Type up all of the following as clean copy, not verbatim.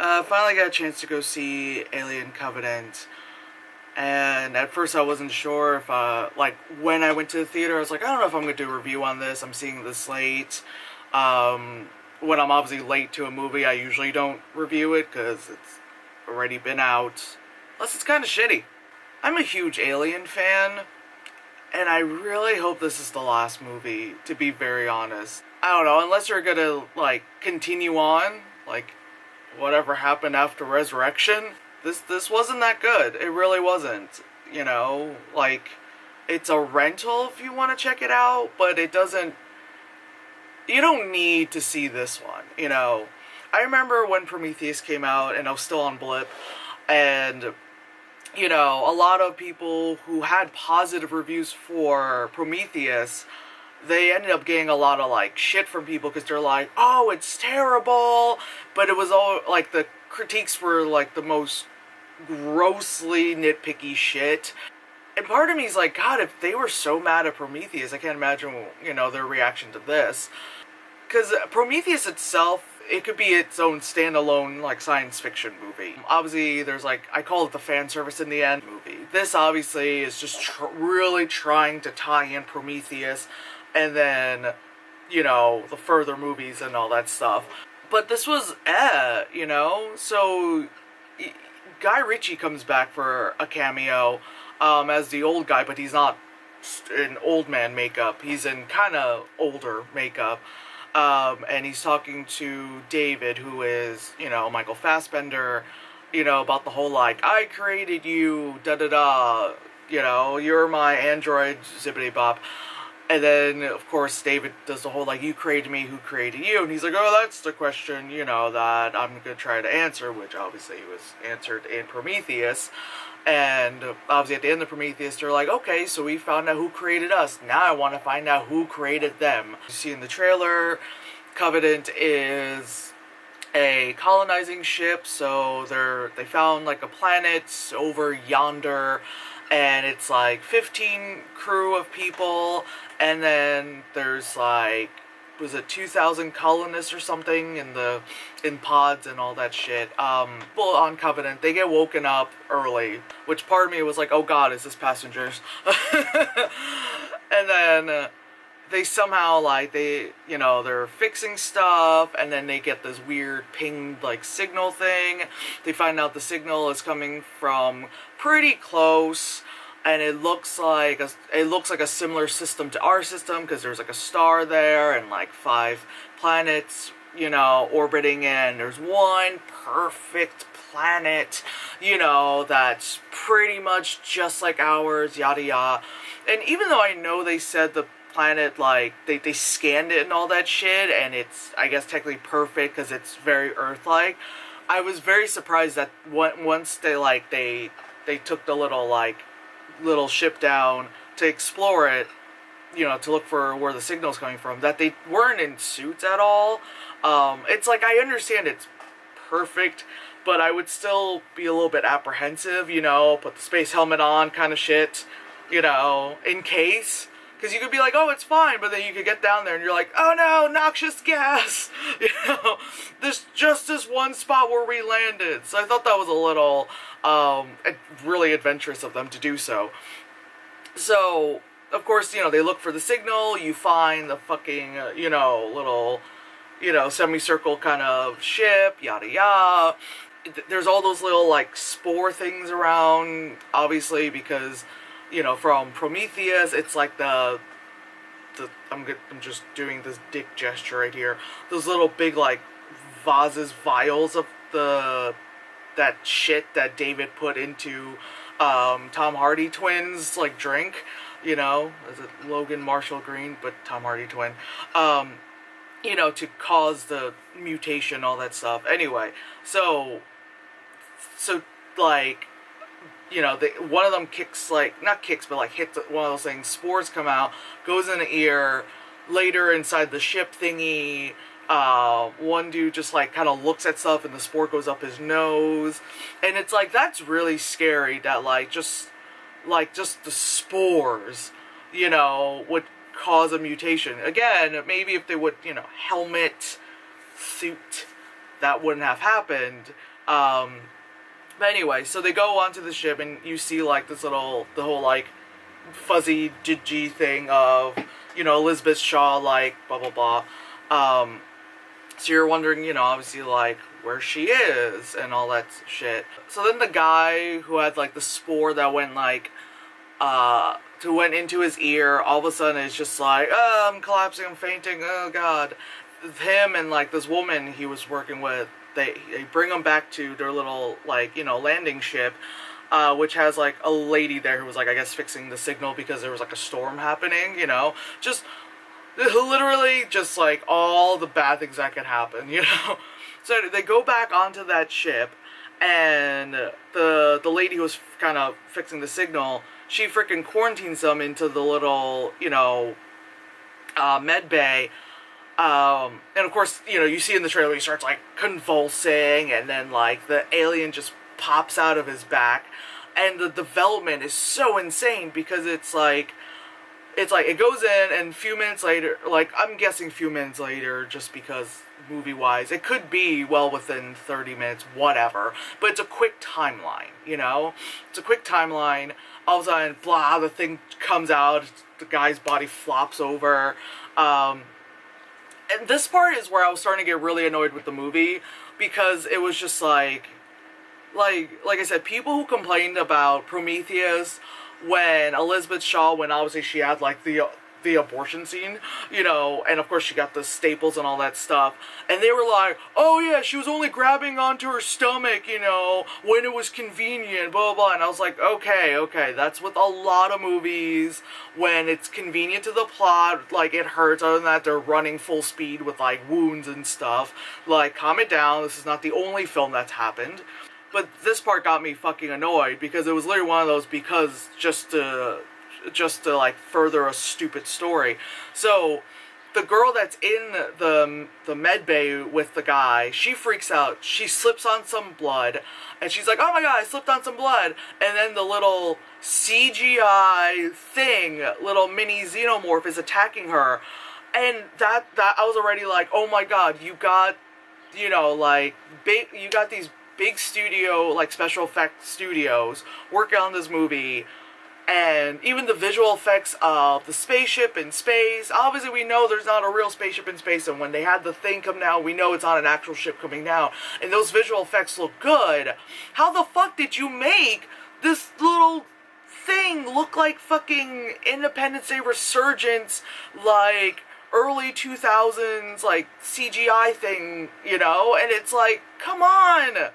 Finally got a chance to go see Alien Covenant, and at first I wasn't sure if, when I went to the theater, I was like, I don't know if I'm going to do a review on this. I'm seeing this late. When I'm obviously late to a movie, I usually don't review it because it's already been out. Plus, it's kind of shitty. I'm a huge Alien fan, and I really hope this is the last movie, to be very honest. I don't know, unless you're gonna, continue on, whatever happened after Resurrection, this wasn't that good. It really wasn't. It's a rental if you want to check it out, but it doesn't... You don't need to see this one, I remember when Prometheus came out, and I was still on Blip, and... a lot of people who had positive reviews for Prometheus, they ended up getting a lot of, shit from people because they're like, oh, it's terrible, but it was all, the critiques were, the most grossly nitpicky shit. And part of me is like, God, if they were so mad at Prometheus, I can't imagine, their reaction to this. Because Prometheus itself, it could be its own standalone, science fiction movie. Obviously, there's, I call it the fan service in the end movie. This, obviously, is just really trying to tie in Prometheus and then, the further movies and all that stuff. But this was, So, Guy Ritchie comes back for a cameo as the old guy, but he's not in old man makeup. He's in kind of older makeup. And he's talking to David, who is, Michael Fassbender, about the whole, I created you, da-da-da, you're my android, zippity-bop. And then, of course, David does the whole, you created me, who created you? And he's like, oh, that's the question, that I'm going to try to answer, which obviously was answered in Prometheus. And obviously at the end of Prometheus, they're like, okay, so we found out who created us. Now I want to find out who created them. You see in the trailer, Covenant is a colonizing ship, so they found, a planet over yonder, and it's, 15 crew of people, and then there's, was it 2,000 colonists or something in pods and all that shit. Well, on Covenant, they get woken up early, which part of me was like, oh god, is this passengers? And then they somehow, they're fixing stuff, and then they get this weird pinged, signal thing. They find out the signal is coming from pretty close, and it looks like a similar system to our system, because there's a star there and 5 planets, orbiting in. There's one perfect planet, that's pretty much just like ours, yada yada. And even though I know they said the planet, they scanned it and all that shit, and it's, I guess, technically perfect because it's very Earth-like, I was very surprised that once they took the little ship down to explore it, to look for where the signal's coming from, that they weren't in suits at all. It's I understand it's perfect, but I would still be a little bit apprehensive, put the space helmet on kind of shit, in case. Because you could be like, oh, it's fine, but then you could get down there and you're like, oh no, noxious gas! There's just this one spot where we landed. So I thought that was a little, really adventurous of them to do so. So, of course, they look for the signal, you find the fucking, little, semicircle kind of ship, yada yada. There's all those little, spore things around, obviously, because... from Prometheus, it's I'm just doing this dick gesture right here. Those little big, vases, vials of that shit that David put into, Tom Hardy twins, drink. Is it Logan Marshall Green, but Tom Hardy twin. To cause the mutation, all that stuff. Anyway, so, one of them kicks, not kicks, but hits one of those things, spores come out, goes in the ear, later inside the ship thingy, one dude just, kind of looks at stuff and the spore goes up his nose, and it's that's really scary that, just the spores, would cause a mutation. Again, maybe if they would, helmet, suit, that wouldn't have happened. But anyway, so they go onto the ship, and you see, like, the whole, like, fuzzy digi thing of, you know, Elizabeth Shaw, like, blah, blah, blah. So you're wondering, you know, obviously, like, where she is and all that shit. So then the guy who had, like, the spore that went, like, went into his ear, all of a sudden it's just like, oh, I'm collapsing, I'm fainting, oh, God. Him and, like, this woman he was working with, they bring him back to their little, like, you know, landing ship, which has, like, a lady there who was, like, I guess fixing the signal because there was, like, a storm happening, you know? Just, literally, just, like, all the bad things that could happen, you know? So they go back onto that ship, and the lady who was kind of fixing the signal, she freaking quarantines them into the little, you know, med bay. And of course, you know, you see in the trailer he starts, like, convulsing, and then, like, the alien just pops out of his back, and the development is so insane, because it's like, it goes in, and a few minutes later, like, I'm guessing a few minutes later, just because, movie-wise, it could be well within 30 minutes, whatever, but it's a quick timeline, you know? It's a quick timeline, all of a sudden, blah, the thing comes out, the guy's body flops over, and this part is where I was starting to get really annoyed with the movie, because it was just like I said, people who complained about Prometheus when Elizabeth Shaw, when obviously she had, like, the abortion scene, you know, and of course she got the staples and all that stuff, and they were like, oh yeah, she was only grabbing onto her stomach, you know, when it was convenient, blah, blah, blah, and I was like, okay, that's with a lot of movies, when it's convenient to the plot, like, it hurts, other than that, they're running full speed with, like, wounds and stuff, like, calm it down, this is not the only film that's happened. But this part got me fucking annoyed, because it was literally one of those, because just to like, further a stupid story. So, the girl that's in the med bay with the guy, she freaks out, she slips on some blood, and she's like, oh my god, I slipped on some blood, and then the little CGI thing, little mini xenomorph is attacking her, and that I was already like, oh my god, you got, you know, like, you got these big studio, like, special effects studios working on this movie, and even the visual effects of the spaceship in space, obviously we know there's not a real spaceship in space, and when they had the thing come down, we know it's not an actual ship coming down, and those visual effects look good. How the fuck did you make this little thing look like fucking Independence Day Resurgence, like, early 2000s, like, CGI thing, you know? And it's like, come on!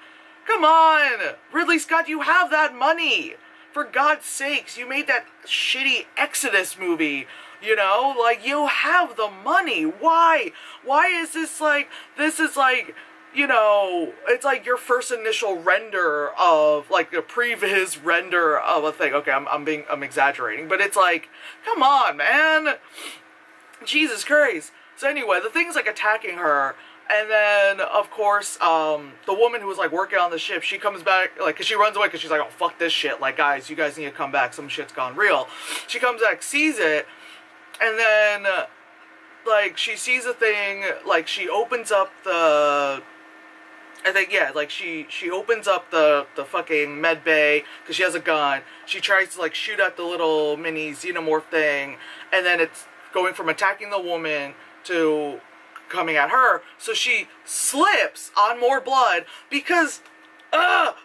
Ridley Scott, you have that money! For God's sakes, you made that shitty Exodus movie, you know? Like, you have the money. Why? Why is this like, you know, it's like your first initial render of, like, a previs render of a thing. Okay, I'm exaggerating, but it's like, come on, man! Jesus Christ. So anyway, the thing's, like, attacking her, and then, of course, the woman who was, like, working on the ship, she comes back, like, because she runs away, because she's like, oh, fuck this shit, like, guys, you guys need to come back, some shit's gone real. She comes back, sees it, and then, like, she sees a thing, like, she opens up the, I think, yeah, like, she opens up the fucking med bay, because she has a gun, she tries to, like, shoot at the little mini xenomorph thing, and then it's going from attacking the woman to coming at her, so she slips on more blood, because,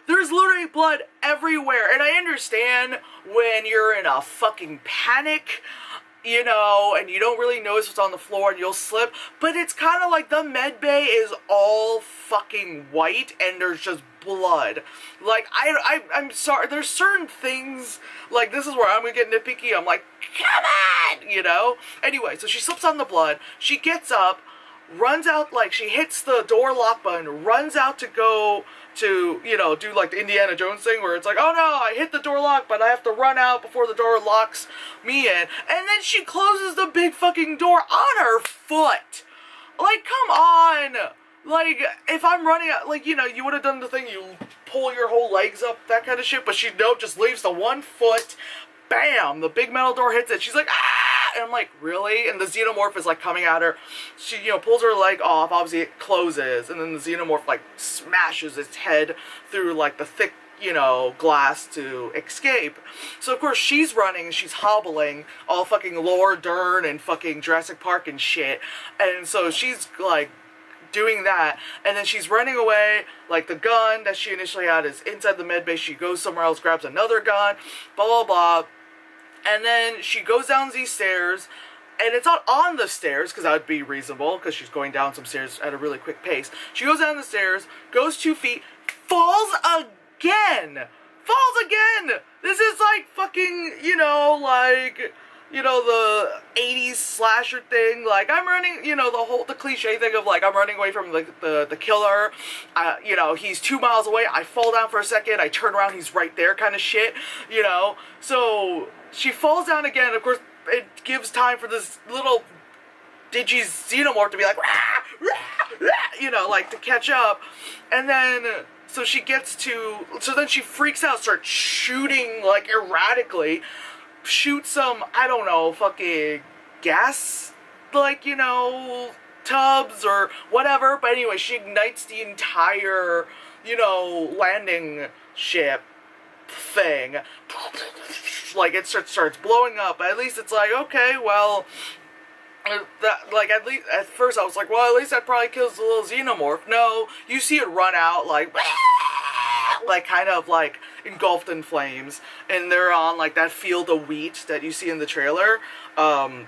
there's literally blood everywhere, and I understand when you're in a fucking panic, you know, and you don't really notice what's on the floor, and you'll slip, but it's kind of like the med bay is all fucking white, and there's just blood. Like, I'm sorry, there's certain things, like, this is where I'm gonna get nitpicky, I'm like, come on, you know? Anyway, so she slips on the blood, she gets up, runs out, like, she hits the door lock button, runs out to go to, you know, do, like, the Indiana Jones thing, where it's like, oh no, I hit the door lock, but I have to run out before the door locks me in, and then she closes the big fucking door on her foot! Like, come on! Like, if I'm running out, like, you know, you would have done the thing, you pull your whole legs up, that kind of shit, but she, nope, just leaves the one foot, bam, the big metal door hits it, she's like, ah, and I'm like, really? And the xenomorph is like coming at her. She, you know, pulls her leg off, obviously it closes, and then the xenomorph like smashes its head through like the thick, you know, glass to escape. So of course she's running, she's hobbling, all fucking Laura Dern and fucking Jurassic Park and shit. And so she's like doing that, and then she's running away, like the gun that she initially had is inside the med bay. She goes somewhere else, grabs another gun, blah blah blah, and then she goes down these stairs, and it's not on the stairs, because that would be reasonable, because she's going down some stairs at a really quick pace. She goes down the stairs, goes 2 feet, falls again! Falls again! This is like fucking, you know, like, you know, the 80s slasher thing, like, I'm running, you know, the cliche thing of, like, I'm running away from the killer, you know, he's 2 miles away, I fall down for a second, I turn around, he's right there kind of shit, you know, so she falls down again. Of course, it gives time for this little digi xenomorph to be like, rah, rah, rah, you know, like, to catch up, and then, so she gets to, so then she freaks out, starts shooting, like, erratically, shoot some, I don't know, fucking gas, like, you know, tubs or whatever, but anyway, she ignites the entire, you know, landing ship thing, like, it starts blowing up. At least it's like, okay, well, that, like, at least, at first I was like, well, at least that probably kills the little xenomorph. No, you see it run out, like, kind of, like, engulfed in flames, and they're on, like, that field of wheat that you see in the trailer, and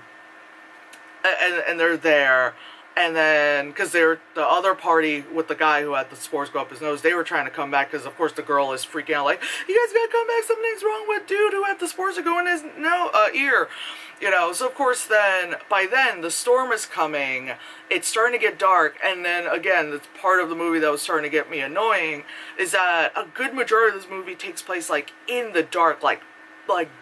they're there, and then, because they're, the other party with the guy who had the spores go up his nose, they were trying to come back, because, of course, the girl is freaking out, like, you guys gotta come back, something's wrong with dude who had the spores to go in his ear. You know, so of course then, by then, the storm is coming, it's starting to get dark, and then, again, that's part of the movie that was starting to get me annoying, is that a good majority of this movie takes place, like, in the dark, like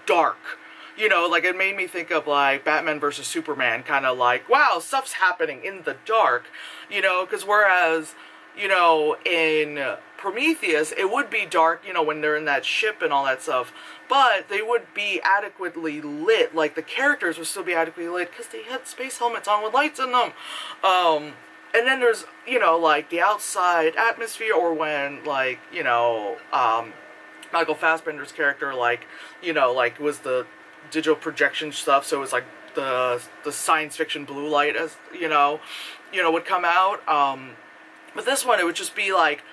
dark. You know, like, it made me think of, like, Batman versus Superman, kind of like, wow, stuff's happening in the dark, you know, because whereas, you know, in Prometheus, it would be dark, you know, when they're in that ship and all that stuff, but they would be adequately lit, like, the characters would still be adequately lit, because they had space helmets on with lights in them, and then there's, you know, like, the outside atmosphere, or when, like, you know, Michael Fassbender's character, like, you know, like, was the digital projection stuff, so it was, like, the science fiction blue light, as, you know, would come out, but this one, it would just be, like,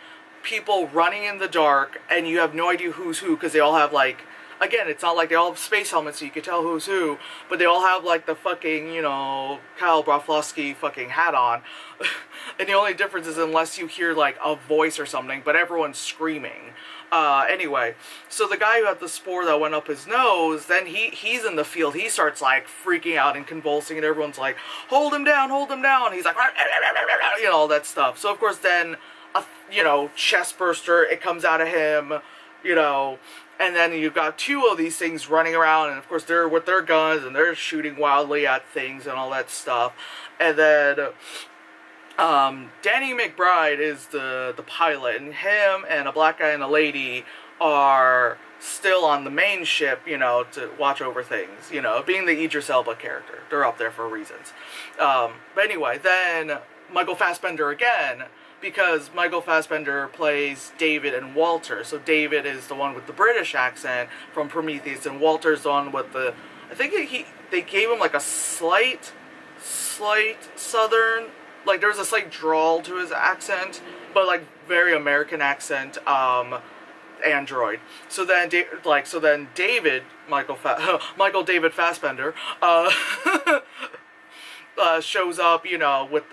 people running in the dark, and you have no idea who's who, because they all have, like, again, it's not like they all have space helmets so you can tell who's who, but they all have, like, the fucking, you know, Kyle Broflovsky fucking hat on, and the only difference is unless you hear, like, a voice or something, but everyone's screaming. Anyway, so the guy who had the spore that went up his nose, then he's in the field, he starts, like, freaking out and convulsing, and everyone's like, hold him down, he's like, you know, all that stuff. So, of course, then, you know, chest burster, it comes out of him, you know, and then you've got 2 of these things running around, and of course they're with their guns, and they're shooting wildly at things and all that stuff, and then, Danny McBride is the pilot, and him and a black guy and a lady are still on the main ship, you know, to watch over things, you know, being the Idris Elba character. They're up there for reasons. But anyway, then Michael Fassbender again, because Michael Fassbender plays David and Walter. So David is the one with the British accent from Prometheus, and Walter's the one with the, I think they gave him like a slight southern, like there's a slight drawl to his accent, but like very American accent, android. So then, David, Michael David Fassbender, shows up, you know, with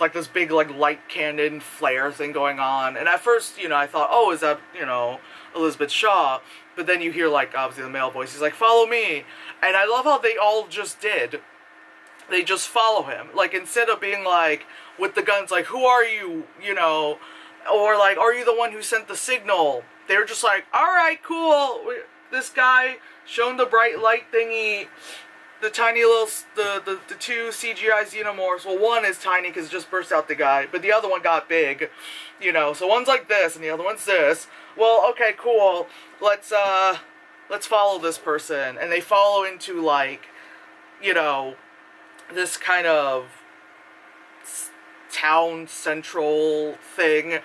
like this big like light cannon flare thing going on. And at first, you know, I thought, oh, is that, you know, Elizabeth Shaw? But then you hear like obviously the male voice. He's like, follow me. And I love how they all just did. They just follow him. Like, instead of being like with the guns, like, who are you? You know, or like, are you the one who sent the signal? They're just like, all right, cool. This guy shown the bright light thingy. The tiny little, the 2 CGI xenomorphs, well, one is tiny because it just burst out the guy, but the other one got big, you know, so one's like this, and the other one's this. Well, okay, cool, let's follow this person, and they follow into, like, you know, this kind of town central thing,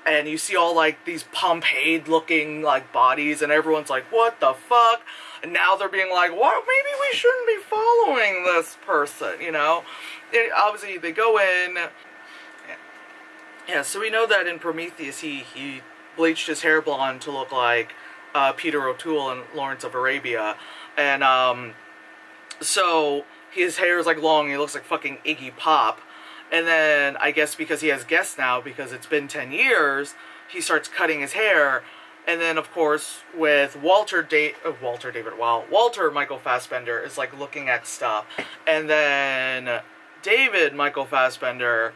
and you see all like these Pompeii looking like bodies, and everyone's like, what the fuck? And now they're being like, what, maybe we shouldn't be following this person, you know? Obviously they go in. Yeah, so we know that in Prometheus he bleached his hair blonde to look like Peter O'Toole in Lawrence of Arabia, and so his hair is like long, he looks like fucking Iggy Pop. And then, I guess because he has guests now, because it's been 10 years, he starts cutting his hair. And then, of course, with Walter Michael Fassbender is, like, looking at stuff. And then David Michael Fassbender,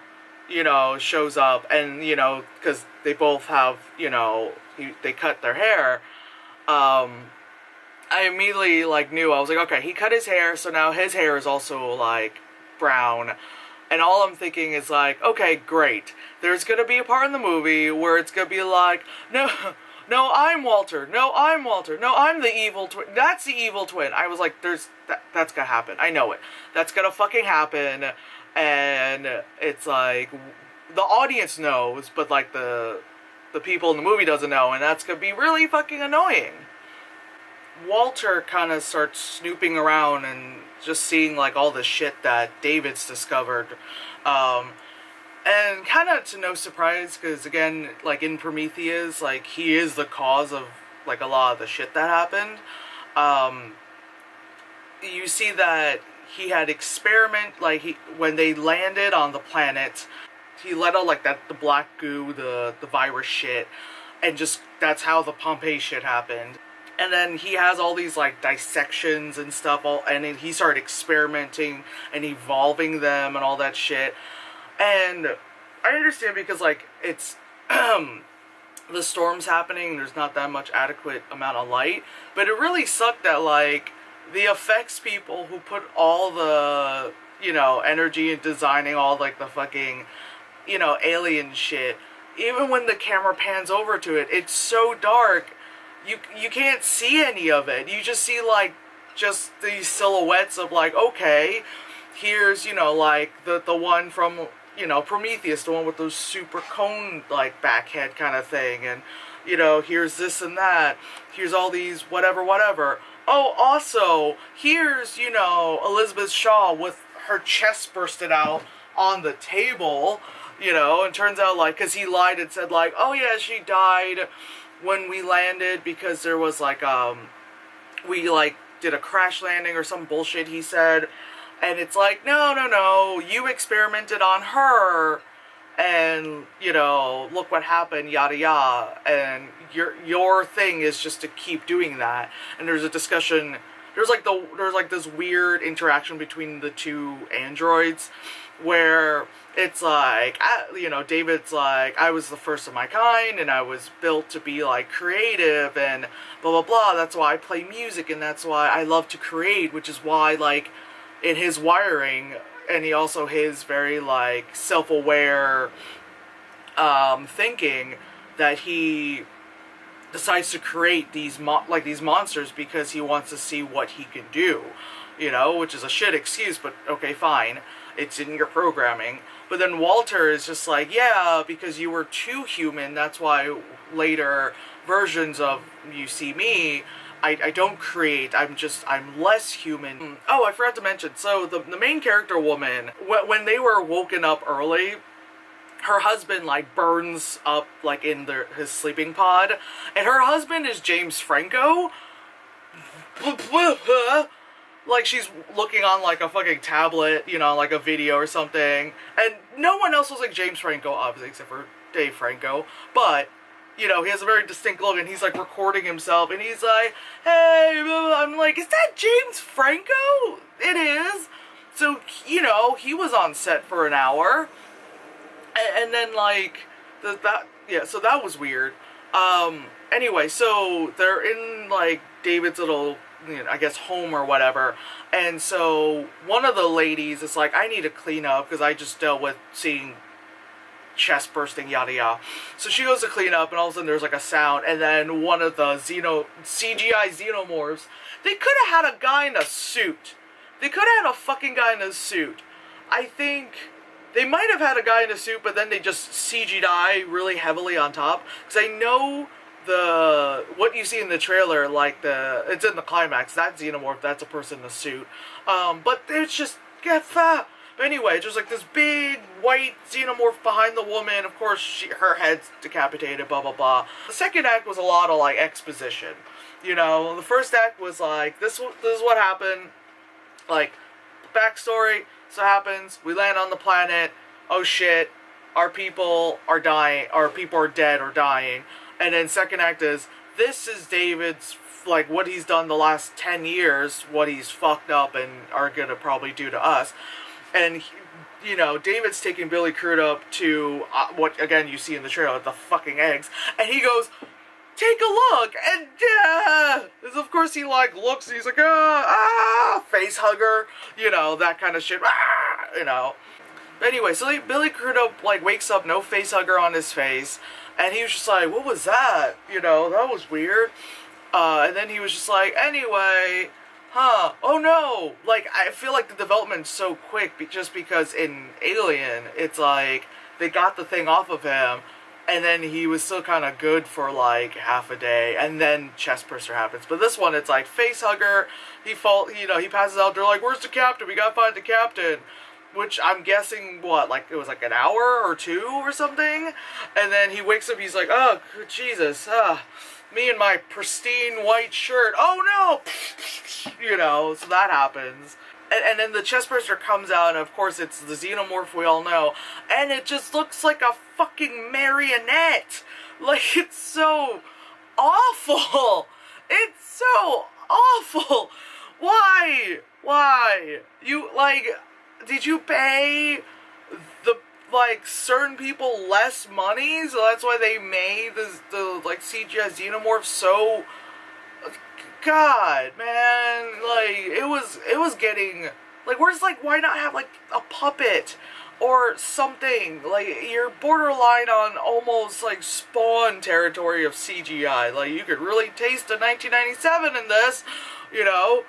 you know, shows up. And, you know, because they both have, you know, they cut their hair. I immediately, like, knew. I was like, okay, he cut his hair, so now his hair is also, like, brown. And all I'm thinking is like, okay, great. There's gonna be a part in the movie where it's gonna be like, no, I'm Walter. No, I'm Walter. No, I'm the evil twin. That's the evil twin. I was like, that's gonna happen. I know it. That's gonna fucking happen. And it's like, the audience knows, but like the people in the movie doesn't know, and that's gonna be really fucking annoying. Walter kind of starts snooping around and just seeing like all the shit that David's discovered, and kind of to no surprise, because again, like in Prometheus, like he is the cause of like a lot of the shit that happened. You see that he had when they landed on the planet, he let out like the black goo, the virus shit, and just that's how the Pompeii shit happened. And then he has all these, like, dissections and stuff, and then he started experimenting and evolving them and all that shit. And I understand because, like, it's, the storm's happening, there's not that much adequate amount of light, but it really sucked that, like, the effects people who put all the, you know, energy in designing all, like, the fucking, you know, alien shit, even when the camera pans over to it, it's so dark. You can't see any of it. You just see, like, just these silhouettes of, like, okay, here's, you know, like, the one from, you know, Prometheus, the one with those super cone, like, back head kind of thing, and, you know, here's this and that, here's all these whatever. Oh, also, here's, you know, Elizabeth Shaw with her chest bursted out on the table, you know, and turns out, like, because he lied and said, like, oh, yeah, she died when we landed because there was, like, we, like, did a crash landing or some bullshit, he said. And it's like, no, you experimented on her, and, you know, look what happened, yada yada. And your thing is just to keep doing that. And there's a discussion, there's like this weird interaction between the two androids, where it's like, you know, David's like, I was the first of my kind, and I was built to be, like, creative, and blah, blah, blah, that's why I play music, and that's why I love to create, which is why, like, in his wiring, and he also his very, like, self-aware, thinking, that he decides to create these, these monsters because he wants to see what he can do, you know, which is a shit excuse, but okay, fine. It's in your programming. But then Walter is just like, yeah, because you were too human, that's why later versions of You See Me, I don't create, I'm less human. Oh, I forgot to mention, so the main character woman, when they were woken up early, her husband, like, burns up, like, in his sleeping pod, and her husband is James Franco. Like, she's looking on, like, a fucking tablet, you know, like a video or something, and no one else was like James Franco, obviously, except for Dave Franco, but, you know, he has a very distinct look, and he's, like, recording himself, and he's like, hey, blah, blah. I'm like, is that James Franco? It is. So, you know, he was on set for an hour, and then, like, so that was weird. Anyway, so they're in, like, David's little, you know, I guess, home or whatever, and so one of the ladies is like, I need to clean up, because I just dealt with seeing chest bursting, yada yada. So she goes to clean up, and all of a sudden there's, like, a sound, and then one of the CGI xenomorphs, they could have had a guy in a suit They could have had a fucking guy in a suit. I think they might have had a guy in a suit, but then they just CG'd really heavily on top. Because I know what you see in the trailer, like it's in the climax, that xenomorph, that's a person in a suit. But it's just, but anyway, just like this big white xenomorph behind the woman. Of course, her head's decapitated, blah, blah, blah. The second act was a lot of, like, exposition. You know, the first act was like, this is what happened. Like, backstory, so happens, we land on the planet, oh shit, our people are dying, our people are dead or dying. And then second act is, this is David's, like, what he's done the last 10 years, what he's fucked up and are gonna probably do to us. And, you know, David's taking Billy Crudup to, what, again, you see in the trailer, the fucking eggs, and he goes, take a look, and, of course he, like, looks, and he's like, face hugger, you know, that kind of shit, you know. But anyway, so Billy Crudup, like, wakes up, no face hugger on his face, and he was just like, what was that? You know, that was weird. And then he was just like, anyway, oh no, like, I feel like the development's so quick, just because in Alien, it's like, they got the thing off of him, and then he was still kind of good for, like, half a day, and then chest burster happens. But this one, it's like, face hugger, he passes out, they're like, where's the captain? We gotta find the captain. Which I'm guessing, what, like, it was like an hour or two or something? And then he wakes up, he's like, oh, Jesus, me and my pristine white shirt, oh no! You know, so that happens. And then the chestburster comes out, and of course it's the xenomorph we all know, and it just looks like a fucking marionette! Like, it's so awful! It's so awful! Why? You, like, did you pay like, certain people less money, so that's why they made the like, CGI xenomorph so... God, man, like, it was getting, like, why not have, like, a puppet or something? Like, you're borderline on almost, like, Spawn territory of CGI. Like, you could really taste a 1997 in this, you know?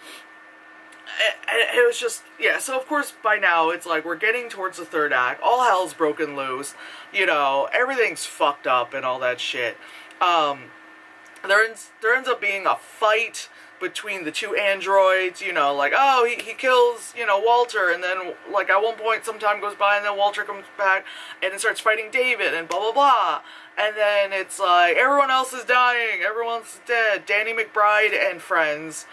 It was just, yeah, so of course by now it's like we're getting towards the third act, all hell's broken loose, you know, everything's fucked up and all that shit. There ends up being a fight between the two androids, you know, like, oh, he kills, you know, Walter, and then, like, at one point some time goes by and then Walter comes back and then starts fighting David and blah blah blah. And then it's like, everyone else is dying, everyone's dead, Danny McBride and friends.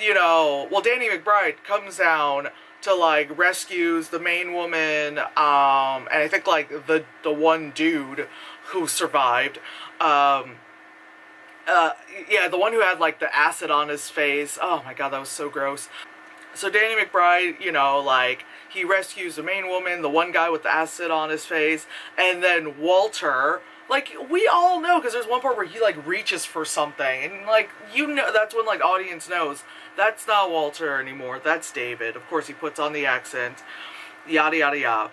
You know, well, Danny McBride comes down to, like, rescues the main woman, and I think, like, the one dude who survived, yeah, the one who had, like, the acid on his face. Oh my god, that was so gross. So Danny McBride, you know, like, he rescues the main woman, the one guy with the acid on his face, and then Walter, like, we all know, because there's one part where he, like, reaches for something, and, like, you know, that's when, like, audience knows, that's not Walter anymore, that's David. Of course, he puts on the accent, yada, yada, yada.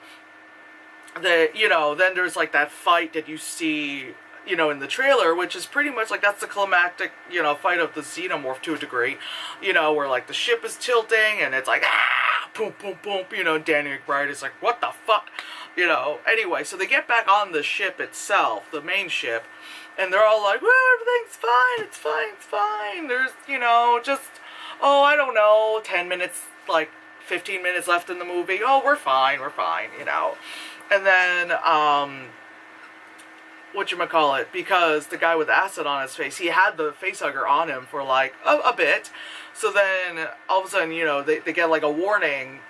You know, then there's, like, that fight that you see, you know, in the trailer, which is pretty much, like, that's the climactic, you know, fight of the xenomorph to a degree, you know, where, like, the ship is tilting, and it's like, boom, boom, boom, you know, Danny McBride is like, what the fuck? You know, anyway, so they get back on the ship itself, the main ship, and they're all like, well, everything's fine, it's fine, it's fine. There's, you know, just, oh, I don't know, 10 minutes, like, 15 minutes left in the movie. Oh, we're fine, you know. And then, whatchamacallit, because the guy with acid on his face, he had the facehugger on him for, like, a bit. So then, all of a sudden, you know, they get, like, a warning,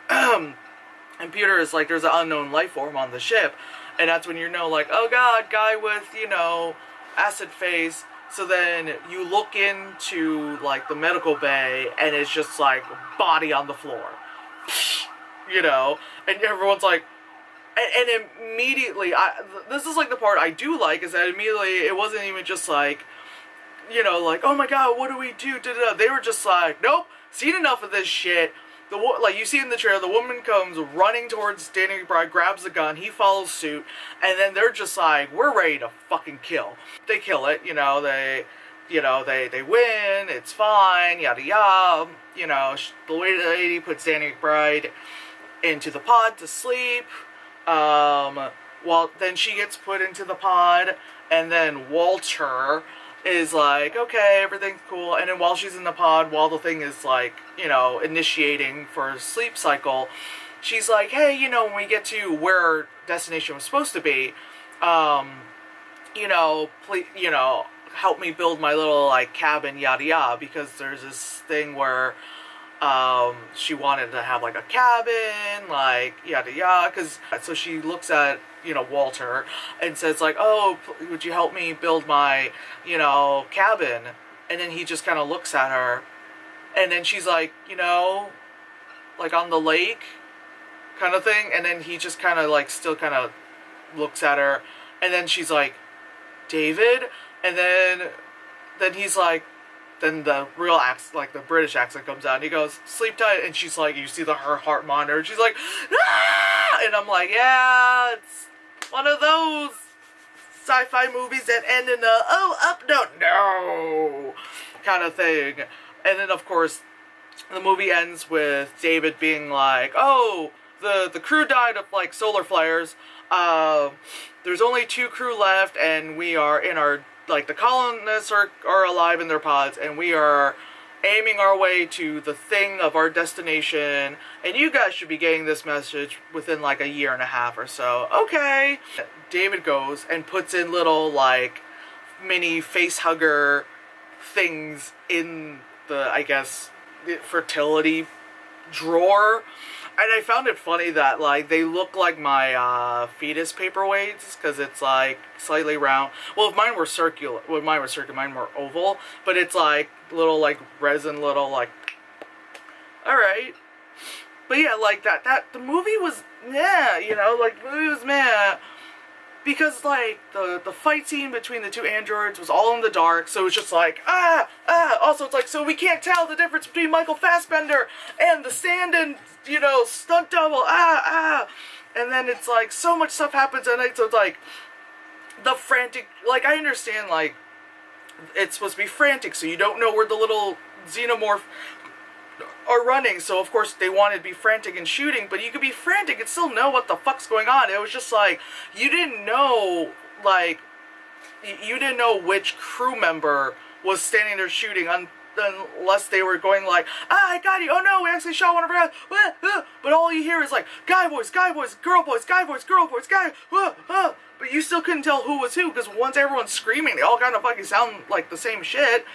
and Peter is like, there's an unknown life form on the ship, and that's when you know, like, oh god, guy with, you know, acid face. So then you look into, like, the medical bay, and it's just, like, body on the floor, you know, and everyone's like, and immediately, this is, like, the part I do like, is that immediately, it wasn't even just, like, you know, like, oh my god, what do we do, da-da-da. They were just like, nope, seen enough of this shit. Like, you see in the trailer, the woman comes running towards Danny McBride, grabs the gun, he follows suit, and then they're just like, we're ready to fucking kill. They kill it, you know, they you know, they win, it's fine, yada yada. You know, the lady puts Danny McBride into the pod to sleep. Well, then she gets put into the pod, and then Walter is like, okay, everything's cool. And then while she's in the pod, while the thing is like, you know, initiating for a sleep cycle, she's like, hey, you know, when we get to where our destination was supposed to be, you know, please, you know, help me build my little, like, cabin, yada yada, because there's this thing where, she wanted to have, like, a cabin, like, yada yada, because, so she looks at, you know, Walter, and says, like, oh, would you help me build my, you know, cabin, and then he just kind of looks at her, and then she's like, you know, like, on the lake, kind of thing, and then he just kind of, like, still kind of looks at her, and then she's like, David, and then he's like, then the real accent, like the British accent comes out, and he goes, sleep tight, and she's like, you see her heart monitor, and she's like, ah! And I'm like, yeah, it's one of those sci-fi movies that end in a, oh, up, no, kind of thing. And then, of course, the movie ends with David being like, oh, the crew died of, like, solar flares, there's only 2 crew left, and we are in our, like, the colonists are alive in their pods, and we are aiming our way to the thing of our destination, and you guys should be getting this message within, like, a year and a half or so. Okay. David goes and puts in little, like, mini face hugger things in the, I guess, the fertility drawer. And I found it funny that, like, they look like my, fetus paperweights, because it's, like, slightly round. Well, if mine were circular, mine were oval, but it's, like, little, like, resin, little, like, alright. But yeah, like, the movie was, yeah, you know, like, the movie was meh, because, like, the fight scene between the 2 androids was all in the dark, so it's just like, also it's like, so we can't tell the difference between Michael Fassbender and the stand-in, you know, stunt double, and then it's like, so much stuff happens at night, so it's like, the frantic, like, I understand, like, it's supposed to be frantic, so you don't know where the little xenomorph are running, so of course they wanted to be frantic and shooting, but you could be frantic and still know what the fuck's going on. It was just like, you didn't know, like, you didn't know which crew member was standing there shooting unless they were going like, I got you, oh no, we actually shot one of our guys, but all you hear is like, guy voice, girl voice, guy voice, girl voice, guy, but you still couldn't tell who was who, because once everyone's screaming, they all kind of fucking sound like the same shit.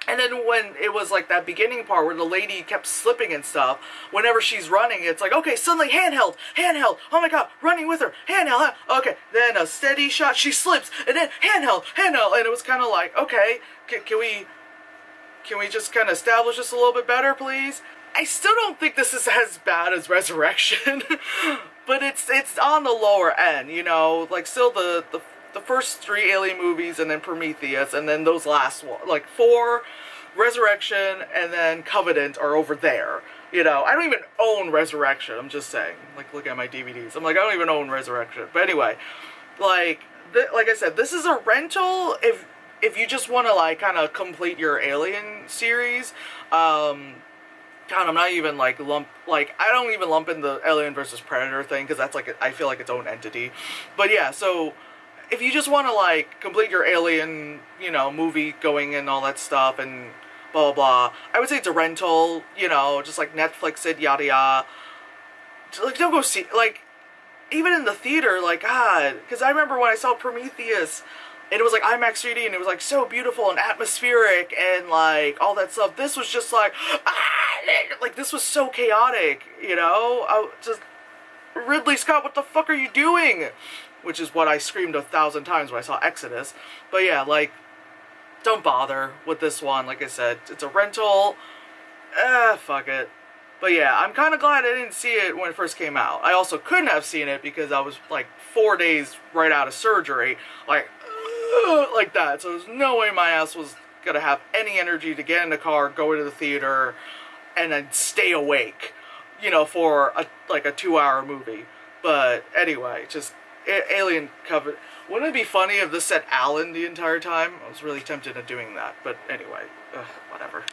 And then when it was like that beginning part where the lady kept slipping and stuff, whenever she's running, it's like, okay, suddenly handheld, oh my god, running with her, handheld, okay, then a steady shot, she slips, and then handheld, and it was kind of like, okay, can we just kind of establish this a little bit better, please? I still don't think this is as bad as Resurrection, but it's on the lower end, you know, like, still the first 3 Alien movies, and then Prometheus, and then those last one, like 4, Resurrection, and then Covenant are over there. You know, I don't even own Resurrection, I'm just saying. Like, look at my DVDs. I'm like, I don't even own Resurrection. But anyway, like I said, this is a rental if you just want to, like, kind of complete your Alien series. God, I'm not even, like, I don't even lump in the Alien versus Predator thing, because that's, like, I feel like its own entity. But yeah, so if you just want to, like, complete your Alien, you know, movie going and all that stuff and blah, blah, blah, I would say it's a rental, you know, just, like, Netflix it, yada, yada. Like, don't go see, like, even in the theater, like, God, because I remember when I saw Prometheus, and it was, like, IMAX 3D, and it was, like, so beautiful and atmospheric and, like, all that stuff. This was just, like, like, this was so chaotic, you know? Ridley Scott, what the fuck are you doing? Which is what I screamed 1,000 times when I saw Exodus. But yeah, like, don't bother with this one. Like I said, it's a rental. Fuck it. But yeah, I'm kind of glad I didn't see it when it first came out. I also couldn't have seen it because I was, like, 4 days right out of surgery. Like that. So there's no way my ass was gonna have any energy to get in the car, go into the theater, and then stay awake, you know, for, a 2-hour movie. But anyway, just Alien cover. Wouldn't it be funny if this said Alan the entire time? I was really tempted at doing that, but anyway, whatever.